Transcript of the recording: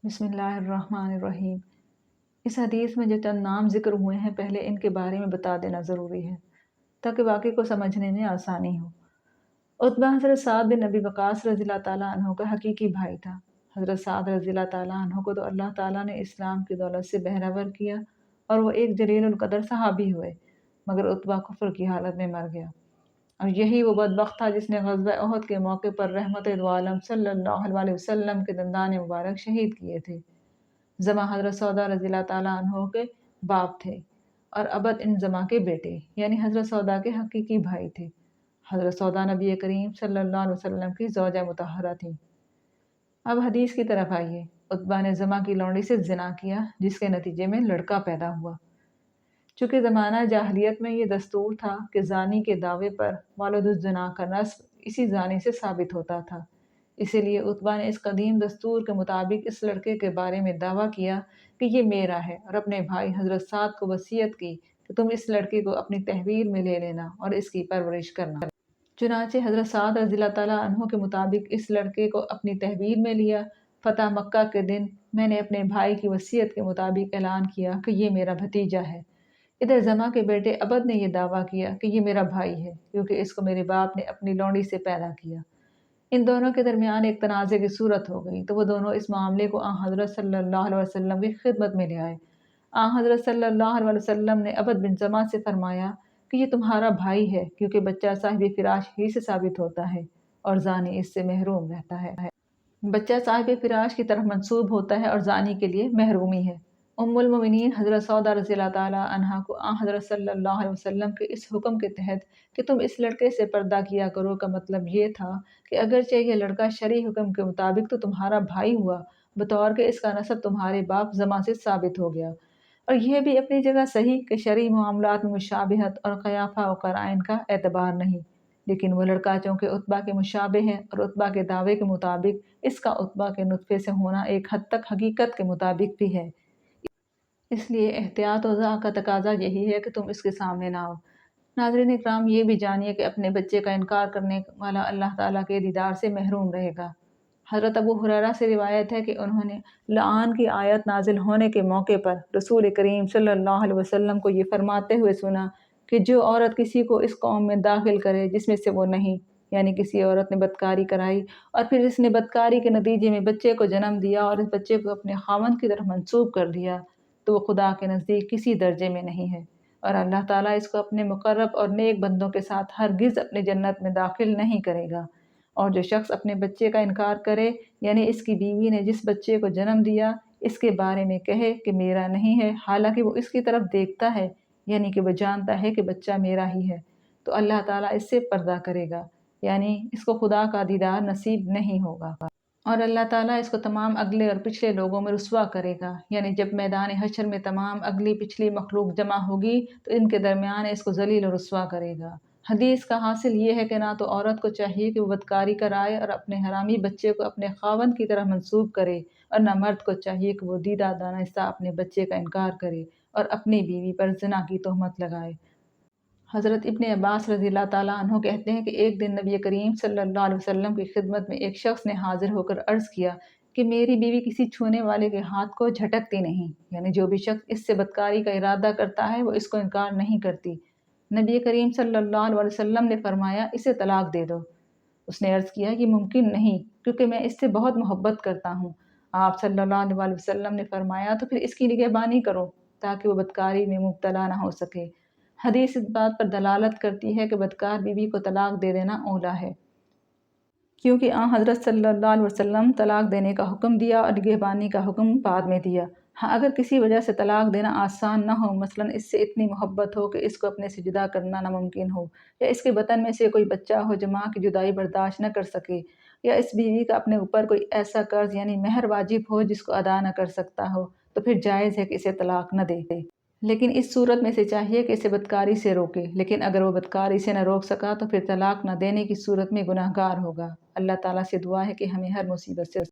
بسم اللہ الرحمن الرحیم۔ اس حدیث میں جو چند نام ذکر ہوئے ہیں پہلے ان کے بارے میں بتا دینا ضروری ہے تاکہ واقعے کو سمجھنے میں آسانی ہو۔ عتبہ حضرت سعد بن ابی وقاص رضی اللہ تعالیٰ عنہ کا حقیقی بھائی تھا۔ حضرت سعد رضی اللہ تعالیٰ عنہ کو تو اللہ تعالیٰ نے اسلام کی دولت سے بہرہور کیا اور وہ ایک جلیل القدر صحابی ہوئے، مگر عتبہ کفر کی حالت میں مر گیا، اور یہی وہ بدبخت تھا جس نے غزوہ احد کے موقع پر رحمت دو عالم صلی اللہ علیہ وسلم کے دندان مبارک شہید کیے تھے۔ زما حضرت سودا رضی اللہ تعالیٰ عنہ کے باپ تھے اور ابد ان زما کے بیٹے یعنی حضرت سودا کے حقیقی بھائی تھے۔ حضرت سودا نبی کریم صلی اللہ علیہ وسلم کی زوجہ مطہرہ تھی۔ اب حدیث کی طرف آئیے۔ عتبہ نے زما کی لونڈی سے زنا کیا جس کے نتیجے میں لڑکا پیدا ہوا۔ چونکہ زمانہ جاہلیت میں یہ دستور تھا کہ زانی کے دعوے پر والد الزنا کا نسب اسی زانی سے ثابت ہوتا تھا، اسی لیے عتبہ نے اس قدیم دستور کے مطابق اس لڑکے کے بارے میں دعویٰ کیا کہ یہ میرا ہے، اور اپنے بھائی حضرت سعد کو وصیت کی کہ تم اس لڑکے کو اپنی تحویل میں لے لینا اور اس کی پرورش کرنا۔ چنانچہ حضرت سعد رضی اللہ تعالیٰ عنہ کے مطابق اس لڑکے کو اپنی تحویل میں لیا۔ فتح مکہ کے دن میں نے اپنے بھائی کی وصیت کے مطابق اعلان کیا کہ یہ میرا بھتیجا ہے۔ ادھر زما کے بیٹے ابد نے یہ دعویٰ کیا کہ یہ میرا بھائی ہے کیونکہ اس کو میرے باپ نے اپنی لونڈی سے پیدا کیا۔ ان دونوں کے درمیان ایک تنازع کی صورت ہو گئی تو وہ دونوں اس معاملے کو آن حضرت صلی اللہ علیہ وسلم کی خدمت میں لے آئے۔ آن حضرت صلی اللہ علیہ وسلم نے ابد بن زما سے فرمایا کہ یہ تمہارا بھائی ہے کیونکہ بچہ صاحب فراش ہی سے ثابت ہوتا ہے اور زانی اس سے محروم رہتا ہے۔ بچہ صاحب فراش کی طرف منسوب ہوتا ہے اور زانی کے لیے محرومی ہے۔ ام المومنین حضرت سودا رضی اللہ تعالیٰ عنہا کو آن حضرت صلی اللہ علیہ وسلم کے اس حکم کے تحت کہ تم اس لڑکے سے پردہ کیا کرو کا مطلب یہ تھا کہ اگرچہ یہ لڑکا شرعی حکم کے مطابق تو تمہارا بھائی ہوا، بطور کہ اس کا نسب تمہارے باپ زما سے ثابت ہو گیا، اور یہ بھی اپنی جگہ صحیح کہ شرعی معاملات میں مشابہت اور قیافہ و قرائن کا اعتبار نہیں، لیکن وہ لڑکا چونکہ عتبہ کے مشابہ ہے اور عتبہ کے دعوے کے مطابق اس کا عتبہ کے نطفے سے ہونا ایک حد تک حقیقت کے مطابق بھی ہے، اس لیے احتیاط و ذا کا تقاضا یہی ہے کہ تم اس کے سامنے نہ آؤ۔ ناظرین اکرام، یہ بھی جانیے کہ اپنے بچے کا انکار کرنے والا اللہ تعالیٰ کے دیدار سے محروم رہے گا۔ حضرت ابو ہریرہ سے روایت ہے کہ انہوں نے لعان کی آیت نازل ہونے کے موقع پر رسول کریم صلی اللہ علیہ وسلم کو یہ فرماتے ہوئے سنا کہ جو عورت کسی کو اس قوم میں داخل کرے جس میں سے وہ نہیں، یعنی کسی عورت نے بدکاری کرائی اور پھر اس نے بدکاری کے نتیجے میں بچے کو جنم دیا اور اس بچے کو اپنے خاوند کی طرف منسوب کر دیا تو وہ خدا کے نزدیک کسی درجے میں نہیں ہے، اور اللہ تعالیٰ اس کو اپنے مقرب اور نیک بندوں کے ساتھ ہرگز اپنے جنت میں داخل نہیں کرے گا۔ اور جو شخص اپنے بچے کا انکار کرے یعنی اس کی بیوی نے جس بچے کو جنم دیا اس کے بارے میں کہے کہ میرا نہیں ہے، حالانکہ وہ اس کی طرف دیکھتا ہے یعنی کہ وہ جانتا ہے کہ بچہ میرا ہی ہے، تو اللہ تعالیٰ اس سے پردہ کرے گا، یعنی اس کو خدا کا دیدار نصیب نہیں ہوگا، اور اللہ تعالیٰ اس کو تمام اگلے اور پچھلے لوگوں میں رسوا کرے گا، یعنی جب میدان حشر میں تمام اگلی پچھلی مخلوق جمع ہوگی تو ان کے درمیان اس کو ذلیل و رسوا کرے گا۔ حدیث کا حاصل یہ ہے کہ نہ تو عورت کو چاہیے کہ وہ بدکاری کرائے اور اپنے حرامی بچے کو اپنے خاوند کی طرح منسوب کرے، اور نہ مرد کو چاہیے کہ وہ دیدہ دانستہ اپنے بچے کا انکار کرے اور اپنی بیوی پر زنا کی تہمت لگائے۔ حضرت ابن عباس رضی اللہ تعالیٰ عنہ کہتے ہیں کہ ایک دن نبی کریم صلی اللہ علیہ وسلم کی خدمت میں ایک شخص نے حاضر ہو کر عرض کیا کہ میری بیوی کسی چھونے والے کے ہاتھ کو جھٹکتی نہیں، یعنی جو بھی شخص اس سے بدکاری کا ارادہ کرتا ہے وہ اس کو انکار نہیں کرتی۔ نبی کریم صلی اللہ علیہ وسلم نے فرمایا اسے طلاق دے دو۔ اس نے عرض کیا یہ ممکن نہیں کیونکہ میں اس سے بہت محبت کرتا ہوں۔ آپ صلی اللہ علیہ وسلم نے فرمایا تو پھر اس کی نگہبانی کرو تاکہ وہ بدکاری میں مبتلا نہ ہو سکے۔ حدیث اس بات پر دلالت کرتی ہے کہ بدکار بیوی کو طلاق دے دینا اولیٰ ہے، کیونکہ آن حضرت صلی اللہ علیہ وسلم طلاق دینے کا حکم دیا اور نگہبانی کا حکم بعد میں دیا۔ ہاں اگر کسی وجہ سے طلاق دینا آسان نہ ہو، مثلاً اس سے اتنی محبت ہو کہ اس کو اپنے سے جدا کرنا ناممکن ہو، یا اس کے بطن میں سے کوئی بچہ ہو جو ماں کی جدائی برداشت نہ کر سکے، یا اس بیوی کا اپنے اوپر کوئی ایسا قرض یعنی مہر واجب ہو جس کو ادا نہ کر سکتا ہو، تو پھر جائز ہے کہ اسے طلاق نہ دے، لیکن اس صورت میں سے چاہیے کہ اسے بدکاری سے روکے، لیکن اگر وہ بدکاری سے نہ روک سکا تو پھر طلاق نہ دینے کی صورت میں گناہگار ہوگا۔ اللہ تعالیٰ سے دعا ہے کہ ہمیں ہر مصیبت سے